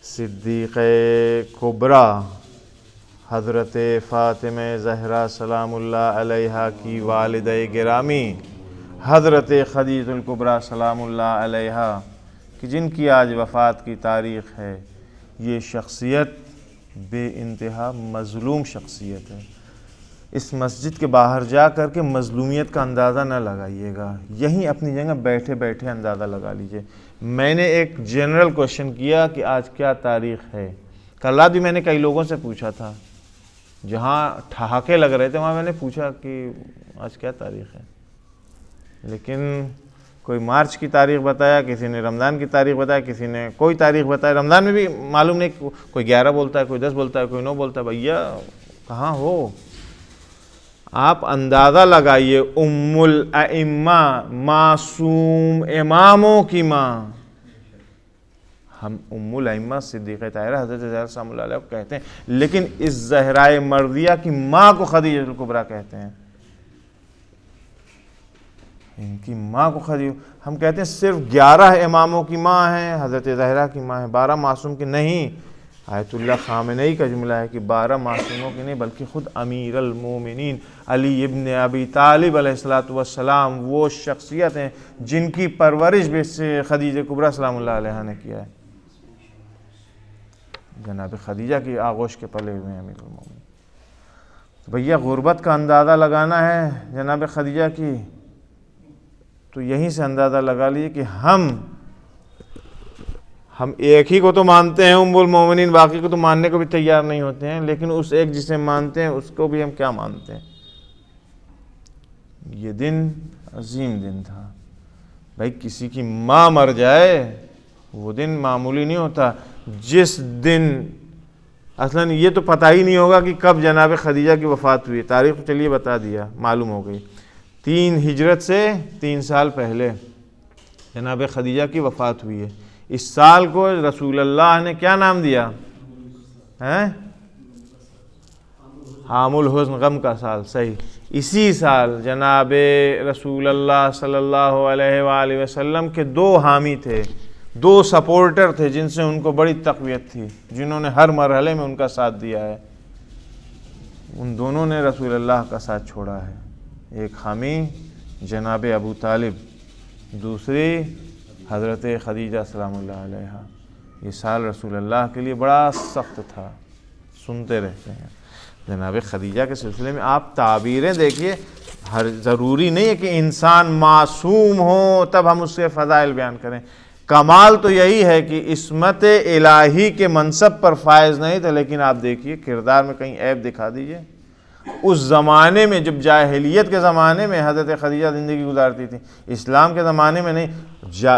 सिद्दीक़े कुबरा हज़रत फ़ातिमा ज़हरा सलामुल्लाह अलैहा की वालिदा गिरामी हज़रत खदीजतुल कुबरा सलामुल्लाह अलैहा कि जिनकी आज वफ़ात की तारीख़ है। ये शख्सियत बेइंतहा मज़लूम शख्सियत है। इस मस्जिद के बाहर जा कर के मज़लूमियत का अंदाज़ा न लगाइएगा, यहीं अपनी जगह बैठे बैठे अंदाज़ा लगा लीजिए। मैंने एक जनरल क्वेश्चन किया कि आज क्या तारीख़ है। कल रात भी मैंने कई लोगों से पूछा था, जहाँ ठहाके लग रहे थे वहाँ मैंने पूछा कि आज क्या तारीख़ है, लेकिन कोई मार्च की तारीख़ बताया, किसी ने रमज़ान की तारीख़ बताया, किसी ने कोई तारीख़ बताया। रमज़ान में भी मालूम नहीं, कोई 11 बोलता है, कोई 10 बोलता है, कोई 9 बोलता है। भैया कहाँ हो आप? अंदाज़ा लगाइए। उम्मुल अइम्मा मासूम इमामों की माँ, हम उम्मुल अइम्मा सिद्दीक़ा ताहिरा हज़रत ज़हरा सलामुल्लाह अलैहा को कहते हैं, लेकिन इस ज़हराए मर्दिया की माँ को खदीजतुल कुबरा कहते हैं। इनकी माँ को हम कहते हैं सिर्फ 11 इमामों की माँ है, हज़रत ज़हरा की माँ है, 12 मासूम की नहीं। आयतुल्लाह ख़ामेनी का जुमला है कि 12 मासूमों की नहीं, बल्कि ख़ुद अमीरुल मोमिनीन अली इब्न अबी तालिब अलैहिस्सलातु वस्सलाम वो शख्सियत हैं जिनकी परवरिश भी खदीजा कुबरा सलामुल्लाह अलैहा ने किया है। जनाब खदीजा की आगोश के पले हुए हैं अमीरुल मोमिनीन। तो भैया गुर्बत का अंदाज़ा लगाना है जनाब खदीजा की, तो यहीं से अंदाज़ा लगा लीजिए कि हम एक ही को तो मानते हैं उम्मुल मोमिनीन, बाकी को तो मानने को भी तैयार नहीं होते हैं, लेकिन उस एक जिसे मानते हैं उसको भी हम क्या मानते हैं। ये दिन अजीम दिन था भाई, किसी की माँ मर जाए वो दिन मामूली नहीं होता। जिस दिन असलन ये तो पता ही नहीं होगा कि कब जनाब खदीजा की वफ़ात हुई। तारीख़ तो चलिए बता दिया, मालूम हो गई। 3 हिजरत से 3 साल पहले जनाब खदीजा की वफ़ात हुई है। इस साल को रसूलुल्लाह ने क्या नाम दिया है? आमुल हुज़्न, गम का साल। सही, इसी साल जनाब रसूलुल्लाह सल्लल्लाहु अलैहि वसल्लम के 2 हामी थे, 2 सपोर्टर थे जिनसे उनको बड़ी तक़वियत थी, जिन्होंने हर मरहले में उनका साथ दिया है। उन दोनों ने रसूलुल्लाह का साथ छोड़ा है। एक हामी जनाब अबू तालिब, दूसरी हज़रत खदीजा सलामुल्लाह अलैहा। ये साल रसूलुल्लाह के लिए बड़ा सख्त था, सुनते रहते हैं। जनाब खदीजा के सिलसिले में आप ताबीरें देखिए, हर ज़रूरी नहीं है कि इंसान मासूम हो तब हम उसके फ़ज़ाइल बयान करें। कमाल तो यही है कि इस्मत इलाही के मनसब पर फायज़ नहीं थे, लेकिन आप देखिए किरदार में कहीं ऐब दिखा दीजिए। उस ज़माने में जब जाहिलियत के ज़माने में हज़रत खदीजा ज़िंदगी गुजारती थी, इस्लाम के ज़माने में नहीं,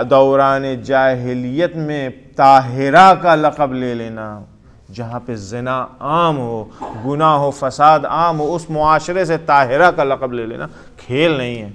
दौरान जाहिलियत में ताहिरा का लक़ब ले लेना, जहाँ पे ज़िना आम हो, गुनाह हो, फसाद आम हो, उस मुआशरे से ताहिरा का लक़ब ले लेना खेल नहीं है,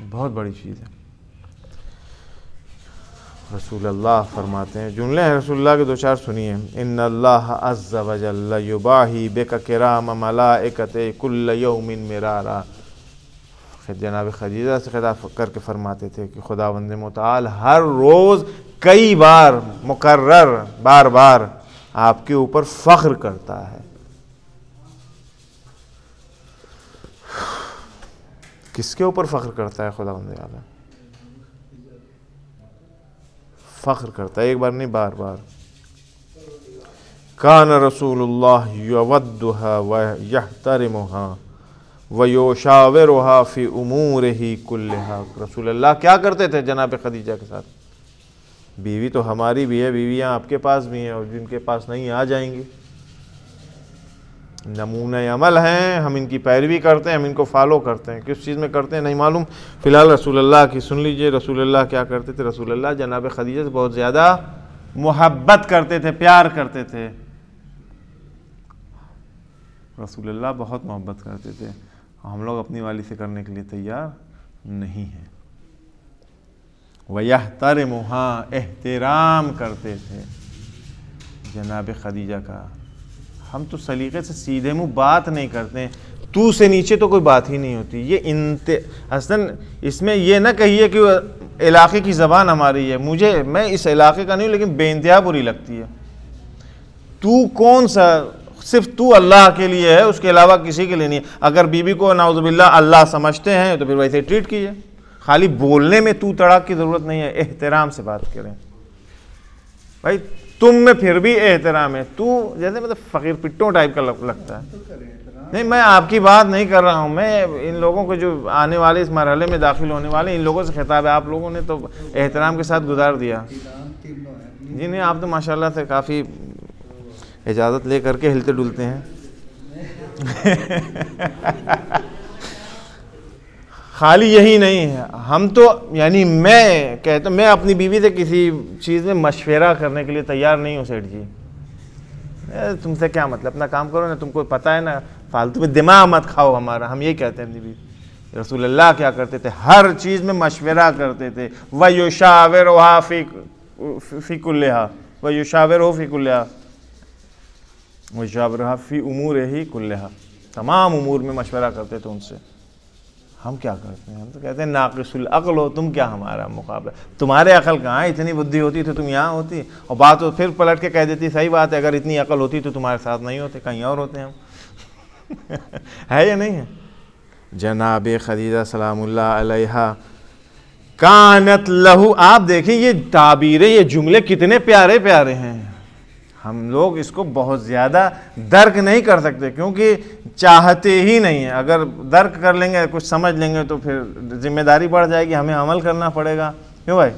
बहुत बड़ी चीज़ है। रसूलुल्लाह फरमाते हैं, जुमले हैं रसूलुल्लाह के 2-4 सुनिए। इन्नल्लाह अज़्ज़ा व जल्ला युबाही बिका किराम मलाइकते कुल्ल यौमिन मिरारा। जनाब खदीजा से खिताब करके फरमाते थे कि खुदावंद मुताल हर रोज़ कई बार मुकर्रर बार बार आपके ऊपर फ़ख्र करता है। किसके ऊपर फ़ख्र करता है खुदावंद आला? फ़ख्र करता है, एक बार नहीं बार बार। कान रसूलुल्लाह यवद्दुहा व यहतरिमुहा व युशाविरुहा फ़ी उमूरिही कुल्लिहा। रसूलुल्लाह क्या करते थे जनाब खदीजा के साथ? बीवी तो हमारी भी है, बीवियाँ आपके पास भी हैं, और जिनके पास नहीं आ जाएंगी। नमूने अमल हैं, हम इनकी पैरवी करते हैं, हम इनको फॉलो करते हैं। किस चीज़ में करते हैं नहीं मालूम। फ़िलहाल रसूलुल्लाह की सुन लीजिए। रसूलुल्लाह क्या करते थे? रसूलुल्लाह जनाब खदीजा से बहुत ज़्यादा मोहब्बत करते थे, प्यार करते थे। रसूलुल्लाह बहुत मोहब्बत करते थे, हम लोग अपनी वाली से करने के लिए तैयार नहीं हैं। वयहतरिमुहा, एहतराम करते थे जनाब खदीजा का। हम तो सलीक़े से सीधे मुँह बात नहीं करते, तू से नीचे तो कोई बात ही नहीं होती। ये असन इसमें ये ना कहिए कि इलाके की ज़बान हमारी है, मैं इस इलाके का नहीं हूँ, लेकिन बेइंतहा बुरी लगती है। तू कौन सा, सिर्फ तू अल्लाह के लिए है, उसके अलावा किसी के लिए नहीं है। अगर बीवी को नाउज़ुबिल्लाह अल्लाह समझते हैं तो फिर वैसे ट्रीट कीजिए। खाली बोलने में तू तड़ाक की ज़रूरत नहीं है, एहतराम से बात करें। भाई तुम में फिर भी एहतराम है, तू जैसे मतलब फ़कीर पिट्टों टाइप का लगता है। नहीं, मैं आपकी बात नहीं कर रहा हूँ, मैं इन लोगों को जो आने वाले इस मरहले में दाखिल होने वाले इन लोगों से खिताब है। आप लोगों ने तो एहतराम के साथ गुजार दिया। जी नहीं, आप तो माशाल्लाह से काफ़ी इजाज़त ले करके हिलते डुलते हैं। खाली यही नहीं है, हम तो यानी मैं कहता हूँ, मैं अपनी बीवी से किसी चीज़ में मशवरा करने के लिए तैयार नहीं हूँ। सेठ जी तुमसे क्या मतलब, अपना काम करो ना, तुमको पता है ना, फालतू में दिमाग मत खाओ हमारा। हम यही कहते हैं अपनी बीवी। रसूलुल्लाह क्या करते थे, हर चीज़ में मशवरा करते थे। वयुशाविरुहा फी कुल्लिहा, वयुशाविरुहु फी कुल्लिहा, वयुशाविरुहा फी उमूरिही कुल्लिहा, तमाम उमूर में मशवरा करते थे उनसे। हम क्या करते हैं, हम तो कहते हैं नाक़िसुल अक़ल हो तुम, क्या हमारा मुकाबला, तुम्हारे अकल कहाँ है, इतनी बुद्धि होती तो तुम यहाँ होती। और बात तो फिर पलट के कह देती, सही बात है, अगर इतनी अकल होती तो तुम्हारे साथ नहीं होते, कहीं और होते हम। है या नहीं है। जनाब खदीजा सलामुल्लाह अलैहा कानत लहू, आप देखिए ये ताबीरें, ये जुमले कितने प्यारे प्यारे हैं। हम लोग इसको बहुत ज़्यादा दर्क नहीं कर सकते क्योंकि चाहते ही नहीं है। अगर दर्क कर लेंगे, कुछ समझ लेंगे तो फिर जिम्मेदारी बढ़ जाएगी, हमें अमल करना पड़ेगा। क्यों भाई।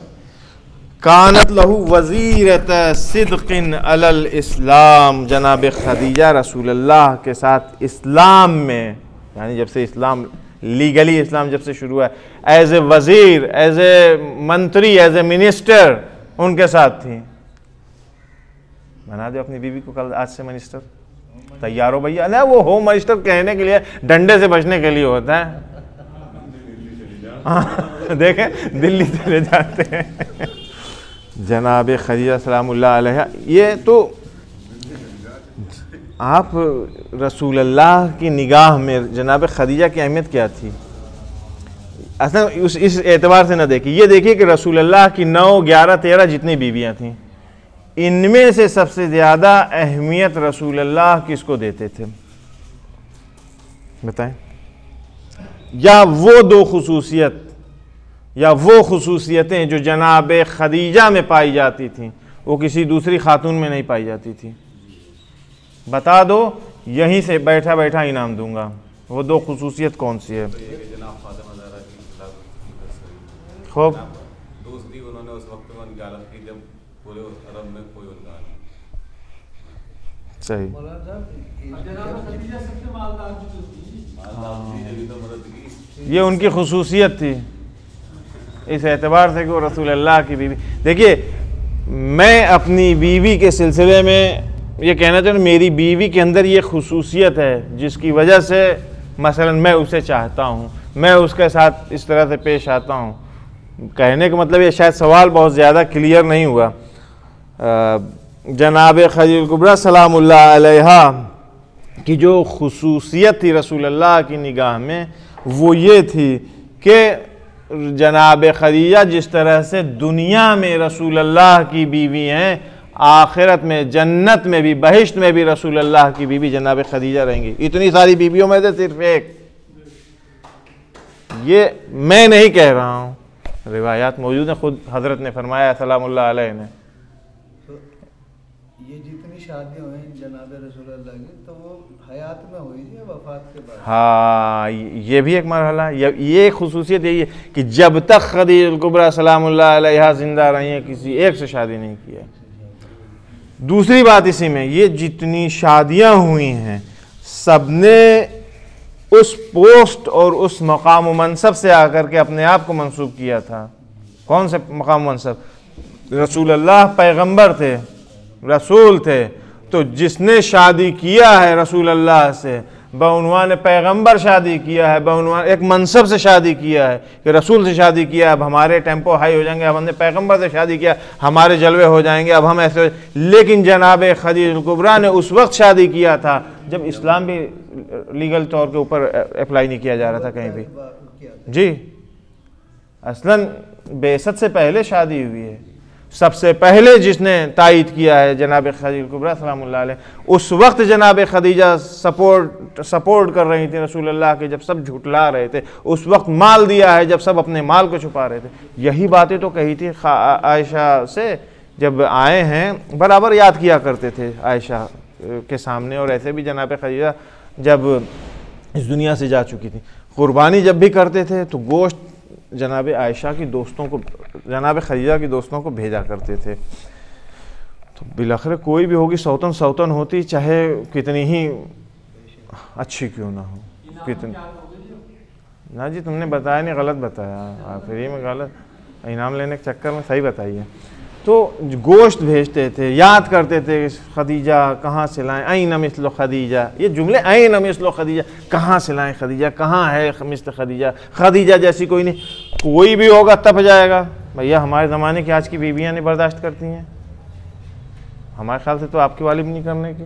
कानत लहू वज़ीरत सिद्क़िन अलल इस्लाम, जनाब खदीजा रसूलुल्लाह के साथ इस्लाम में, यानी जब से इस्लाम लीगली इस्लाम जब से शुरू है, एज ए वज़ीर, एज ए मंत्री, एज ए मिनिस्टर उनके साथ थी। बना दो अपनी बीवी को कल आज से मिनिस्टर, तैयार हो भैया। ना वो होम मिनिस्टर कहने के लिए डंडे से बचने के लिए होता है। हाँ देखें, दिल्ली चले जाते हैं। जनाब खदीजा सलामुल्लाह अलैहा, ये तो आप रसूलुल्लाह की निगाह में जनाब खदीजा की अहमियत क्या थी, असल इस एतबार से ना देखिए। ये देखिए कि रसूलुल्लाह की 9, 11, 13 जितनी बीवियाँ थीं, इनमें से सबसे ज़्यादा अहमियत रसूलुल्लाह किसको देते थे बताएं। या वो दो खुसूसियत या वो खुसूसियतें जो जनाब खदीजा में पाई जाती थीं वो किसी दूसरी खातून में नहीं पाई जाती थी। बता दो, यहीं से बैठा बैठा इनाम दूंगा। वो दो खुसूसियत कौन सी है? खूब दूसरी उन्होंने उस वक्त में गालत की जब पूरे अरब में कोई उनका सही। ये उनकी खुसूसियत थी इस एतबार से कि वो रसूलुल्लाह की बीवी। देखिए, मैं अपनी बीवी के सिलसिले में ये कहना चाहूँ, मेरी बीवी के अंदर ये खुसूसियत है जिसकी वजह से मसलन मैं उसे चाहता हूँ, मैं उसके साथ इस तरह से पेश आता हूँ। कहने का मतलब ये शायद सवाल बहुत ज़्यादा क्लियर नहीं हुआ। जनाब खदीजा कुबरा सलामुल्लाह अलैहा की जो खुसूसियत थी रसूलुल्लाह की निगाह में, वो ये थी कि जनाब खदीजा जिस तरह से दुनिया में रसूलुल्लाह की बीवी हैं, आखिरत में जन्नत में भी, बहिश्त में भी रसूलुल्लाह की बीवी जनाब खदीजा रहेंगी। इतनी सारी बीवियों में से सिर्फ एक, ये मैं नहीं कह रहा हूँ, रिवायात मौजूद है, खुद हजरत ने फरमाया सलामुल्लाह अलैह ने। तो ये जितनी शादियाँ हुई जनाब रसूलुल्लाह की, तो वो हयात में हुई थी या वफात के बाद? हाँ, ये भी एक मरहला, ये खुसूसियत यही है कि जब तक खदीजा कुबरा सलामुल्लाह अलैहा जिंदा रही हैं, किसी एक से शादी नहीं की है। दूसरी बात इसी में, ये जितनी शादियाँ हुई हैं सबने उस पोस्ट और उस मकाम व मनसब से आकर के अपने आप को मंसूब किया था। कौन से मकाम व मनसब? रसूलुल्लाह पैगंबर थे, रसूल थे, तो जिसने शादी किया है रसूलुल्लाह से बउनवान पैगंबर शादी किया है, बउनवान एक मनसब से शादी किया है कि रसूल से शादी किया। अब हमारे टेम्पो हाई हो जाएंगे, अब हमने पैगंबर से शादी किया, हमारे जलवे हो जाएंगे, अब हम ऐसे। लेकिन जनाब खदीजा कुबरा ने उस वक्त शादी किया था जब इस्लाम भी लीगल तौर के ऊपर अप्लाई नहीं किया जा रहा था कहीं भी। जी, असलन बेसत से पहले शादी हुई है। सबसे पहले जिसने तायीद किया है जनाब खदीजा कुबरा सलामुल्लाह अलैह। उस वक्त जनाब खदीजा सपोर्ट कर रही थी रसूलुल्लाह के, जब सब झुटला रहे थे। उस वक्त माल दिया है जब सब अपने माल को छुपा रहे थे। यही बातें तो कही थी आयशा से, जब आए हैं बराबर याद किया करते थे आयशा के सामने। और ऐसे भी जनाब खदीजा जब इस दुनिया से जा चुकी थी, कुर्बानी जब भी करते थे तो गोश्त जनाब आयशा की दोस्तों को, जनाब खदीजा की दोस्तों को भेजा करते थे। तो बिलाखिर कोई भी होगी, सौतन होती, चाहे कितनी ही अच्छी क्यों ना हो, कितनी ना जी तुमने बताया नहीं, गलत बताया, फ्री में गलत इनाम लेने के चक्कर में सही बताइए। तो गोश्त भेजते थे, याद करते थे खदीजा कहाँ से लाएं, ऐन मिस्लो खदीजा, ये जुमले ऐन मिस्लो खदीजा, कहाँ से लाएं खदीजा, कहाँ है मिस्ल खदीजा, खदीजा जैसी कोई नहीं। कोई भी होगा तप जाएगा। भैया हमारे ज़माने की आज की बीवियाँ नहीं बर्दाश्त करती हैं, हमारे ख्याल से तो आपकी वाली भी नहीं करने की।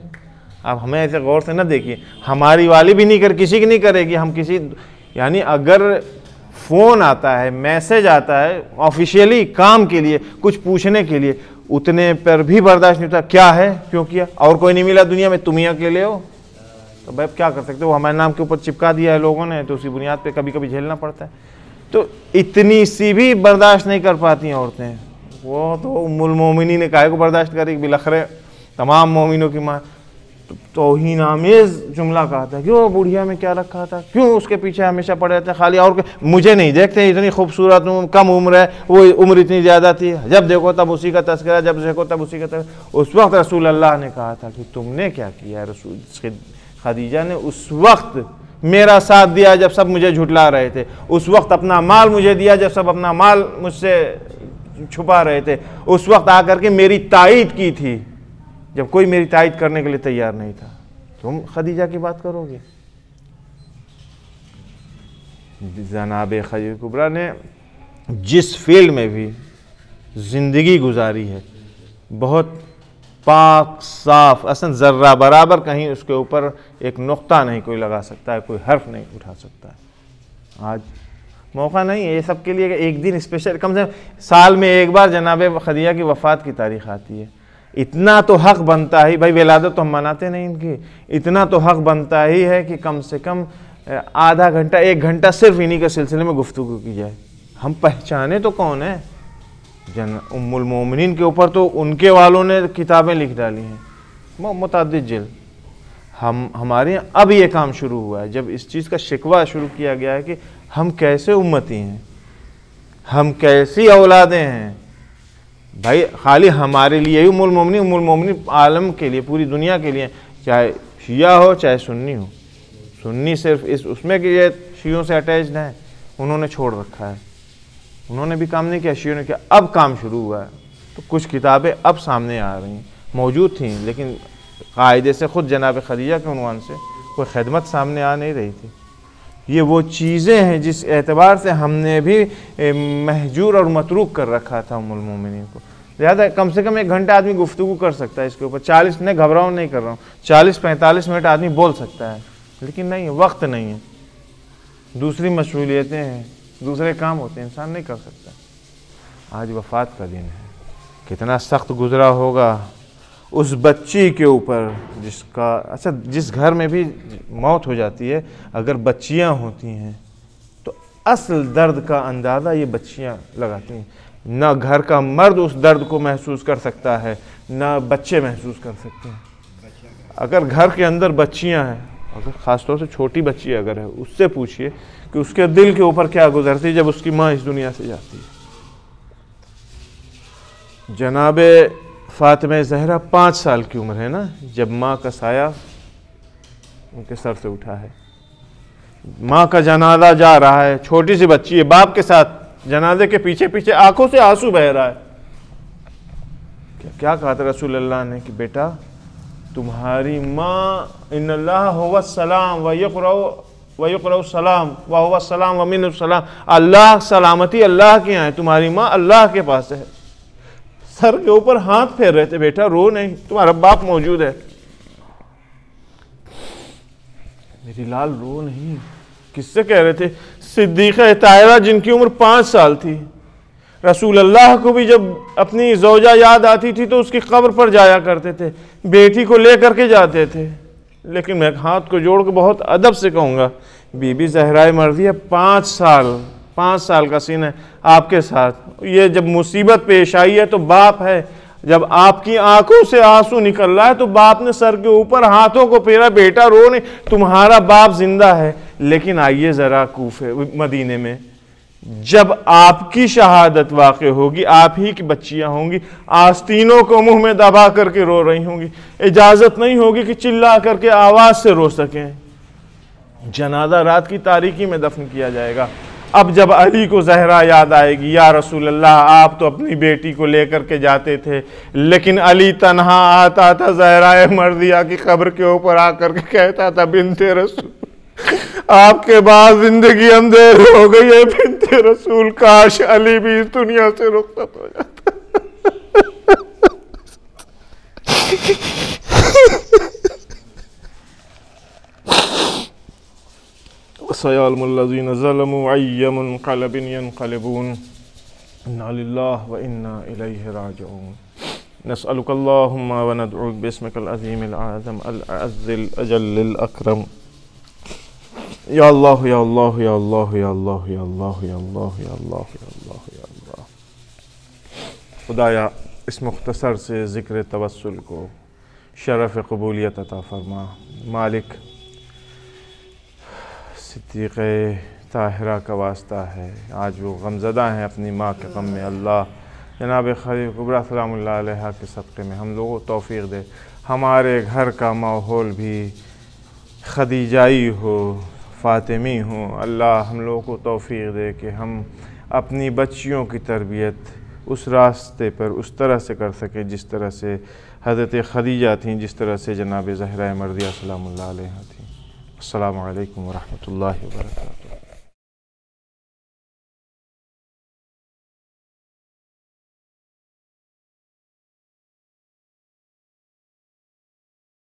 आप हमें ऐसे गौर से न देखिए, हमारी वाली भी नहीं कर, किसी की नहीं करेगी। हम किसी, यानी अगर फ़ोन आता है, मैसेज आता है ऑफिशियली काम के लिए, कुछ पूछने के लिए, उतने पर भी बर्दाश्त नहीं होता। क्या है, क्यों किया, और कोई नहीं मिला दुनिया में, तुम ही अकेले हो, तो भाई क्या कर सकते हो। हमारे नाम के ऊपर चिपका दिया है लोगों ने, तो उसी बुनियाद पे कभी कभी झेलना पड़ता है। तो इतनी सी भी बर्दाश्त नहीं कर पाती औरतें। वो तो उम्मुल मोमिनीन ने काहे को बर्दाश्त करेगी, बिलखरे तमाम मोमिनों की माँ। तौहीन आमेज़ जुमला कहा था, क्यों बुढ़िया में क्या रखा था, क्यों उसके पीछे हमेशा पड़े रहते खाली, और मुझे नहीं देखते, इतनी खूबसूरत हूँ, कम उम्र है, वो उम्र इतनी ज़्यादा थी, जब देखो तब उसी का तस्करा, जब देखो तब उसी का तस्करा। उस वक्त रसूल अल्लाह ने कहा था कि तुमने क्या किया। रसूल खदीजा ने उस वक्त मेरा साथ दिया जब सब मुझे झुटला रहे थे, उस वक्त अपना माल मुझे दिया जब सब अपना माल मुझसे छुपा रहे थे, उस वक्त आकर के मेरी तायीद की थी जब कोई मेरी तायीद करने के लिए तैयार नहीं था। तुम खदीजा की बात करोगे। जनाब खदीजा कुबरा ने जिस फील्ड में भी ज़िंदगी गुजारी है, बहुत पाक साफ, असल ज़र्रा बराबर कहीं उसके ऊपर एक नुक्ता नहीं कोई लगा सकता है, कोई हर्फ नहीं उठा सकता है। आज मौका नहीं है ये सब के लिए। एक दिन स्पेशल, कम से कम साल में एक बार जनाब खदीजा की वफ़ात की तारीख़ आती है। इतना तो हक़ बनता ही, भाई विलादत तो हम मनाते नहीं इनकी, इतना तो हक़ बनता ही है कि कम से कम आधा घंटा 1 घंटा सिर्फ इन्हीं के सिलसिले में गुफ्तगू की जाए। हम पहचाने तो कौन है। उम्मुल मोमिनीन के ऊपर तो उनके वालों ने किताबें लिख डाली हैं, मुतअद्दिद जिल्द। हमारे यहाँ अब ये काम शुरू हुआ है, जब इस चीज़ का शिकवा शुरू किया गया है कि हम कैसे उम्मती हैं, हम कैसी औलादें हैं। भाई खाली हमारे लिए ही उम्मुल मोमिनीन आलम के लिए, पूरी दुनिया के लिए, चाहे शिया हो चाहे सुन्नी हो। सुन्नी सिर्फ इस उसमें कि ये शियों से अटैच्ड है, उन्होंने छोड़ रखा है, उन्होंने भी काम नहीं किया, शियों ने किया। अब काम शुरू हुआ है, तो कुछ किताबें अब सामने आ रही हैं, मौजूद थी लेकिन कायदे से ख़ुद जनाब खदीजा के उन्वान से कोई खिदमत सामने आ नहीं रही थी। ये वो चीज़ें हैं जिस एतबार से हमने भी महजूर और मतरूक कर रखा था उम्मुल मोमिनीन को। ज़्यादा कम से कम 1 घंटा आदमी गुफ्तगू कर सकता है इसके ऊपर, 40 नहीं, घबराओ नहीं कर रहा हूँ, 40-45 मिनट आदमी बोल सकता है, लेकिन नहीं है, वक्त नहीं है, दूसरी मशगूलियतें हैं, दूसरे काम होते हैं, इंसान नहीं कर सकता। आज वफ़ात का दिन है, कितना सख्त गुजरा होगा उस बच्ची के ऊपर जिसका, अच्छा जिस घर में भी मौत हो जाती है, अगर बच्चियां होती हैं तो असल दर्द का अंदाज़ा ये बच्चियां लगाती हैं। ना घर का मर्द उस दर्द को महसूस कर सकता है, ना बच्चे महसूस कर सकते हैं। अगर घर के अंदर बच्चियां हैं, अगर ख़ासतौर से छोटी बच्ची अगर है, उससे पूछिए कि उसके दिल के ऊपर क्या गुजरती है जब उसकी माँ इस दुनिया से जाती है। जनाब फ़ातिमा ज़हरा 5 साल की उम्र है ना, जब माँ का साया उनके सर से उठा है, माँ का जनाजा जा रहा है, छोटी सी बच्ची है, बाप के साथ जनाजे के पीछे पीछे आंखों से आंसू बह रहा है। क्या कहा था रसूल अल्लाह ने कि बेटा तुम्हारी माँ इन्नल्लाह हुवा सलाम व यक़रउ सलाम व हुवा सलाम व मिन्हु सलाम, अल्लाह सलामती अल्लाह के यहाँ है, तुम्हारी माँ अल्लाह के पास है। सर के ऊपर हाथ फेर रहे थे, बेटा रो नहीं, तुम्हारा बाप मौजूद है। मेरी लाल रो नहीं, किससे कह रहे थे? सिद्दीक़ा ताहिरा जिनकी उम्र 5 साल थी, रसूल अल्लाह को भी जब अपनी ज़ौजा याद आती थी तो उसकी कब्र पर जाया करते थे, बेटी को ले करके जाते थे। लेकिन मैं हाथ को जोड़ के बहुत अदब से कहूँगा, बीबी ज़हरा मर्दिया 5 साल का सीन है आपके साथ। ये जब मुसीबत पेश आई है तो बाप है, जब आपकी आंखों से आंसू निकल रहा है तो बाप ने सर के ऊपर हाथों को फेरा, बेटा रो नहीं, तुम्हारा बाप जिंदा है। लेकिन आइए ज़रा कूफे मदीने में, जब आपकी शहादत वाक़ई होगी, आप ही की बच्चियां होंगी, आस्तीनों को मुंह में दबा करके रो रही होंगी, इजाज़त नहीं होगी कि चिल्ला करके आवाज़ से रो सकें। जनाजा रात की तारीकी में दफन किया जाएगा। अब जब अली को ज़हरा याद आएगी, या रसूल अल्लाह आप तो अपनी बेटी को लेकर के जाते थे, लेकिन अली तन्हा आता था ज़हरा मर्दिया की कब्र के ऊपर आकर के कहता था, बिन्ते रसूल आपके बाद जिंदगी अंधेर हो गई है, बिन्ते रसूल काश अली भी इस दुनिया से रुखसत हो जाता। सयअलमुल्लज़ीना ज़लमू अय्य मुनक़लबिन यनक़लिबून इन्ना लिल्लाहि व इन्ना इलैहि राजिऊन। नसअलुकल्लाहुम्मा व नदउक बिस्मिकल अज़ीमिल आज़म अल अज़्ज़िल अजल्लिल अकरम। या अल्लाह या अल्लाह या अल्लाह या अल्लाह या अल्लाह या अल्लाह या अल्लाह या अल्लाह या अल्लाह। खुदाया इस मुख्तसर से ज़िक्र तवस्सुल को शरफ़ क़बूलियत अता फ़रमा। मालिक सिद्दीक़े ताहिरा का वास्ता है, आज वो गमज़दा हैं अपनी माँ के गम में। अल्लाह जनाब खलील कुबरा सलामुल्लाह अलैहा के सदक़े में हम लोगों को तौफ़ीक़ दे, हमारे घर का माहौल भी खदीजाई हो, फ़ातिमी हो। अल्लाह हम लोगों को तौफ़ीक़ दे कि हम अपनी बच्चियों की तरबियत उस रास्ते पर उस तरह से कर सकें जिस तरह से हज़रत खदीजा थीं, जिस तरह से जनाब ज़हरा मर्दिया सलामुल्लाह अलैहा थी। अस्सलामु अलैकुम व रहमतुल्लाहि व बरकातुहू।